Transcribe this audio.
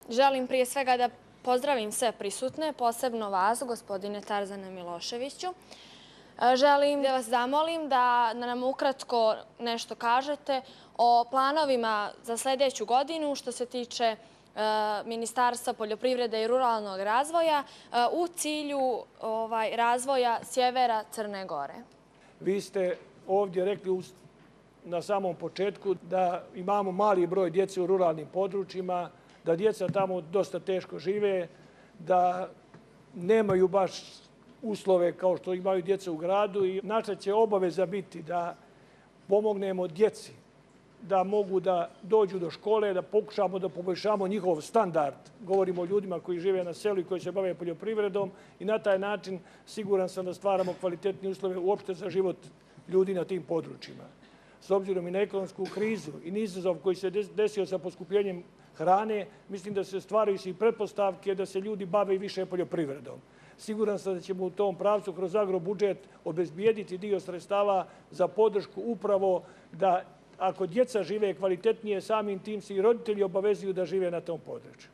Želim prije svega da pozdravim sve prisutne, posebno vas, gospodine Tarzane Miloševiću. Želim da vas zamolim da nam ukratko nešto kažete o planovima za sljedeću godinu što se tiče Ministarstva poljoprivrede i ruralnog razvoja u cilju razvoja sjevera Crne Gore. Vi ste ovdje rekli na samom početku da imamo mali broj djece u ruralnim područjima, da djeca tamo dosta teško žive, da nemaju baš uslove kao što imaju djeca u gradu i naša će obaveza biti da pomognemo djeci da mogu da dođu do škole, da pokušamo da poboljšamo njihov standard. Govorimo o ljudima koji žive na selu i koji se bave poljoprivredom i na taj način siguran sam da stvaramo kvalitetne uslove uopšte za život ljudi na tim područjima. S obzirom i na ekonomsku krizu i izazov koji se desio sa poskupljenjem hrane, mislim da se stvaraju i pretpostavke da se ljudi bave i više poljoprivredom. Siguran sam da ćemo u tom pravcu kroz agrobudžet obezbijediti dio sredstava za podršku upravo da ako djeca žive kvalitetnije, samim tim se i roditelji obavezuju da žive na tom području.